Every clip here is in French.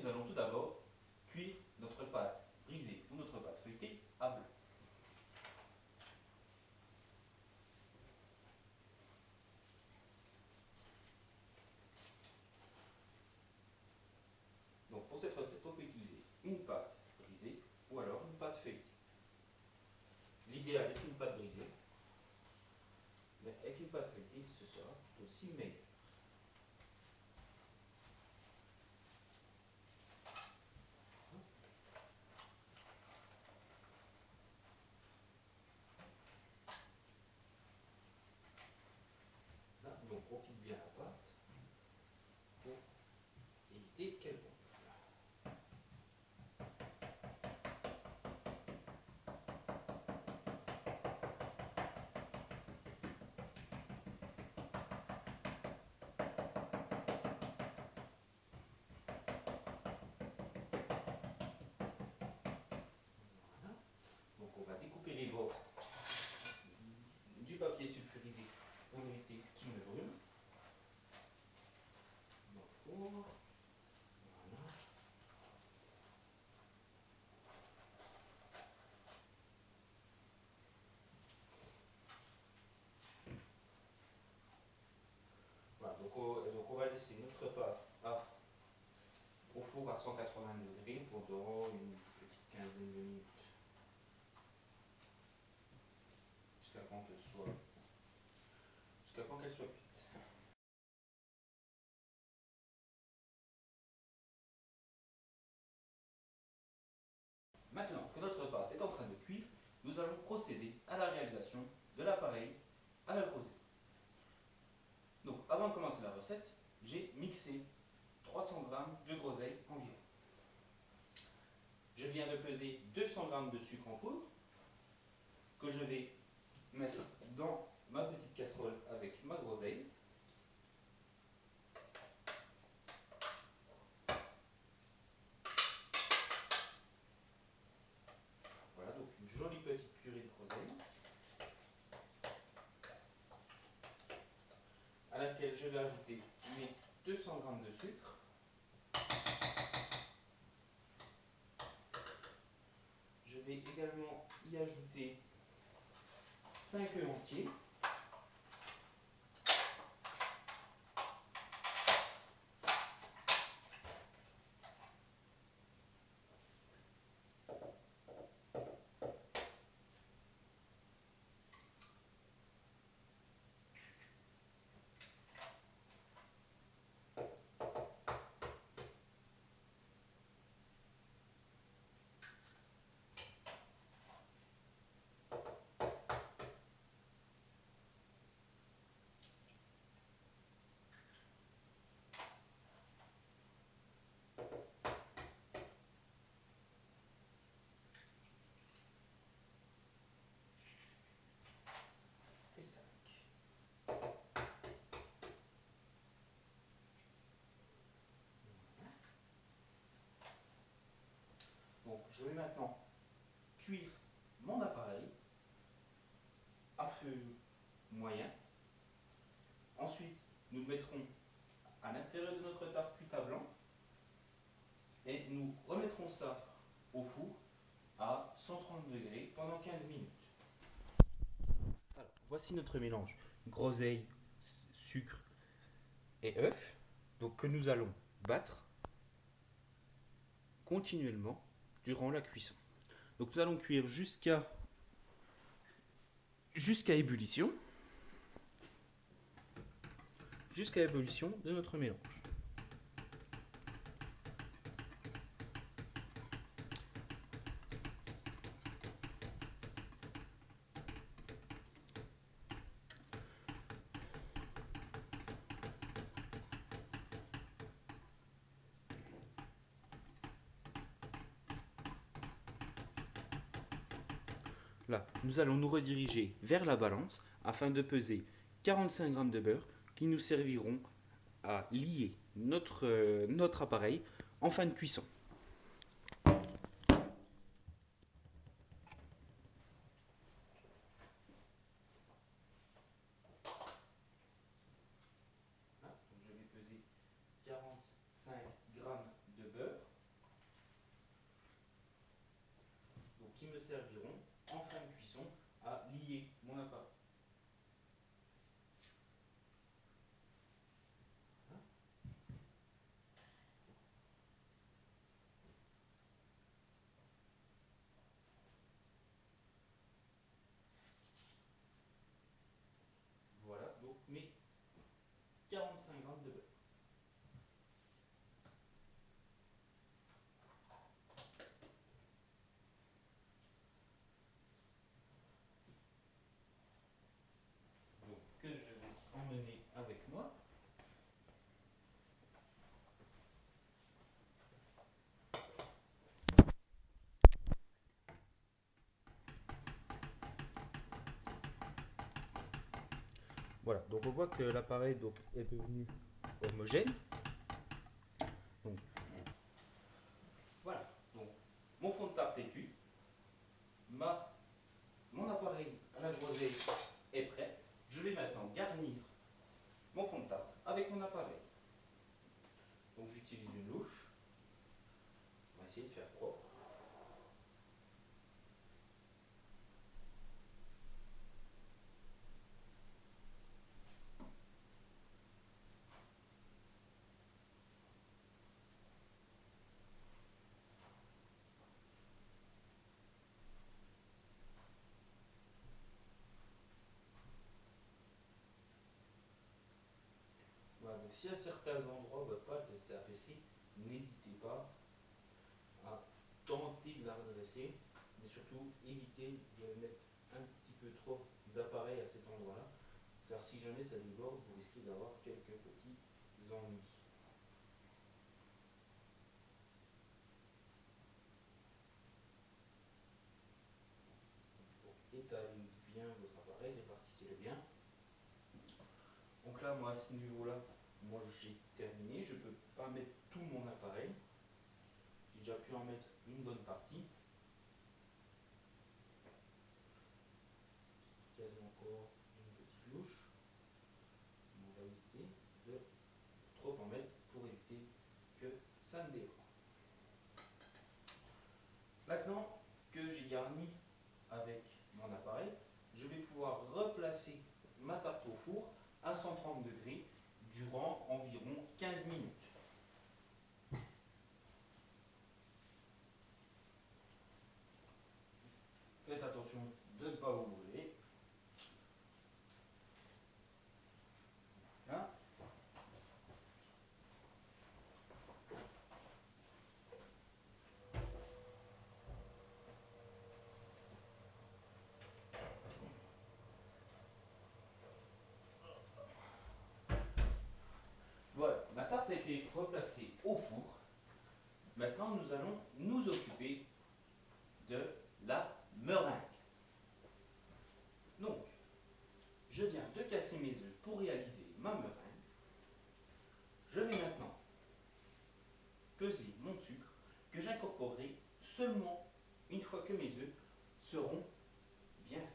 allons tout d'abord cuire notre pâte brisée ou notre pâte feuilletée à blanc. Donc pour cette recette, on peut utiliser une pâte brisée ou alors une pâte feuilletée. L'idéal est une pâte brisée, mais avec une pâte feuilletée, ce sera aussi meilleur. Là, donc on quitte bien la pâte pour éviter qu'elle gonfle. Voilà. Donc on va découper les bords du papier sulfurisé pour éviter qu'il ne brûle. Dans le four. Voilà. Voilà, donc on va laisser notre pâte au four à 180 degrés pendant une petite quinzaine de minutes. Jusqu'à quand qu'elle soit cuite. Maintenant que notre pâte est en train de cuire, nous allons procéder à la réalisation de l'appareil à la groseille. Donc avant de commencer la recette, j'ai mixé 300 g de groseille environ. Je viens de peser 200 g de sucre en poudre que je vais mettre dans ma petite casserole avec ma groseille. Voilà, donc une jolie petite purée de groseille à laquelle je vais ajouter mes 200 g de sucre. Je vais également y ajouter 5 œufs entiers. Et 5. Donc je vais maintenant cuire mon appareil à feu moyen. Ensuite, nous le mettrons à l'intérieur de notre tarte cuite à blanc et nous remettrons ça au four à 130 degrés pendant 15 minutes. Alors, voici notre mélange groseille, sucre et œuf, donc que nous allons battre continuellement durant la cuisson. Donc nous allons cuire jusqu'à ébullition, de notre mélange. Là, nous allons nous rediriger vers la balance afin de peser 45 g de beurre qui nous serviront à lier notre appareil en fin de cuisson. Là, donc je vais peser 45 g de beurre. Voilà, donc on voit que l'appareil est devenu homogène. Donc, voilà, donc mon fond de tarte est cuit, mon appareil à la groseille est prêt. Je vais maintenant garnir mon fond de tarte avec mon appareil. Donc j'utilise une louche, on va essayer de faire propre. Voilà, donc si à certains endroits votre pâte s'est affaissée, n'hésitez pas à tenter de la redresser, mais surtout évitez de mettre un petit peu trop d'appareil à cet endroit-là, car si jamais ça déborde, vous risquez d'avoir quelques petits ennuis. Étalez bien votre appareil, répartissez-le bien. Donc là, moi, à ce niveau-là, moi j'ai terminé. Je ne peux pas mettre tout mon appareil. J'ai déjà pu en mettre une bonne partie. Quasiment encore une petite louche. On va éviter de trop en mettre pour éviter que ça ne déborde. Maintenant que j'ai garni avec mon appareil, je vais pouvoir replacer ma tarte au four à 130 degrés durant environ 15 minutes. Faites attention de ne pas vous brûler. Là. Voilà, ma tarte a été replacée au four. Maintenant, nous allons nous occuper de la meringue. Donc, je viens de casser mes œufs pour réaliser ma meringue. Je vais maintenant peser mon sucre que j'incorporerai seulement une fois que mes œufs seront bien fermes.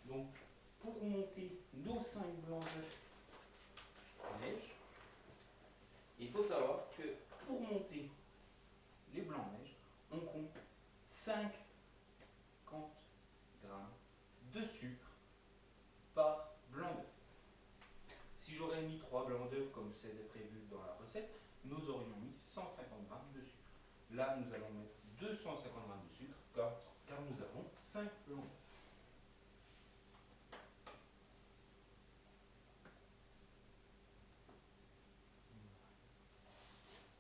Donc, pour monter nos 5 blancs d'œufs en neige, il faut savoir que pour monter les blancs en neige, on compte 50 grammes de sucre par blanc d'œuf. Si j'aurais mis 3 blancs d'œufs comme c'était prévu dans la recette, nous aurions mis 150 grammes de sucre. Là, nous allons mettre 250 grammes de sucre car nous avons 5 blancs d'œufs.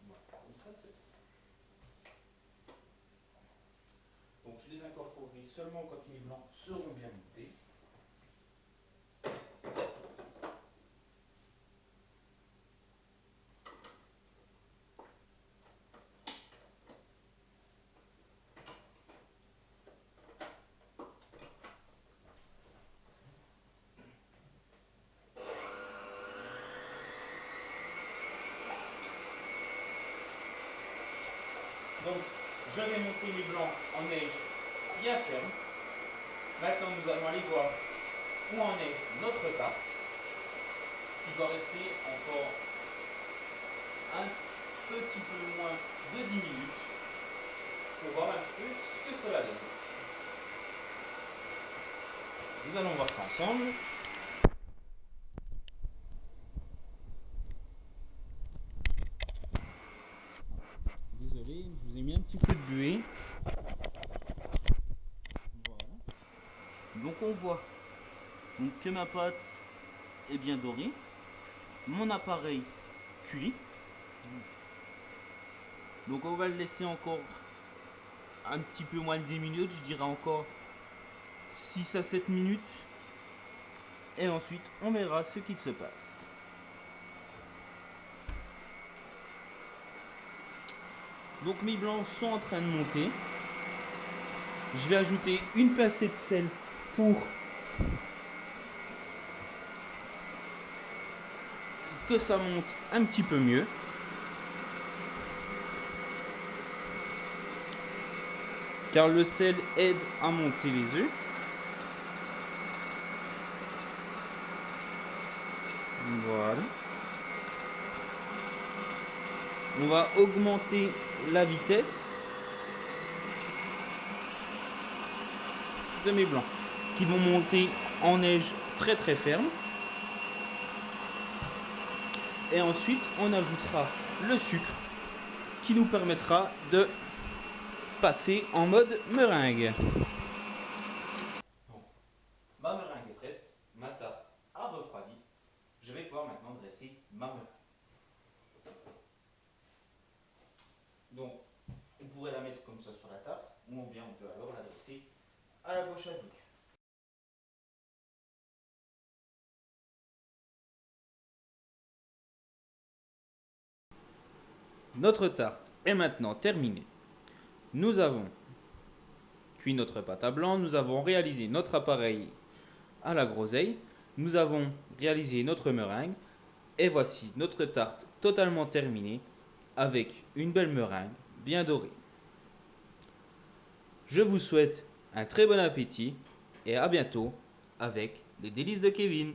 Voilà, comme ça c'est fait. Donc je les incorporerai seulement quand les blancs seront bien montés. Donc, je vais monter les blancs en neige bien ferme. Maintenant, nous allons aller voir où en est notre tarte, qui doit rester encore un petit peu moins de 10 minutes pour voir un petit peu ce que cela donne. Nous allons voir ça ensemble. Désolé, je vous ai mis un petit peu de buée. Voilà. Donc on voit que ma pâte est bien dorée, mon appareil cuit. Donc on va le laisser encore un petit peu moins de 10 minutes, je dirais encore 6 à 7 minutes. Et ensuite on verra ce qu'il se passe. Donc mes blancs sont en train de monter. Je vais ajouter une pincée de sel pour que ça monte un petit peu mieux. Car le sel aide à monter les œufs. Voilà. On va augmenter la vitesse de mes blancs qui vont monter en neige très très ferme. Et ensuite, on ajoutera le sucre qui nous permettra de passer en mode meringue. Donc, ma meringue est prête, ma tarte a refroidi. Je vais pouvoir maintenant dresser ma meringue. Donc, on pourrait la mettre comme ça sur la tarte, ou bien on peut alors la dresser à la poche à douille. Notre tarte est maintenant terminée. Nous avons cuit notre pâte à blanc, nous avons réalisé notre appareil à la groseille, nous avons réalisé notre meringue, et voici notre tarte totalement terminée avec une belle meringue bien dorée. Je vous souhaite un très bon appétit et à bientôt avec les délices de Kevin.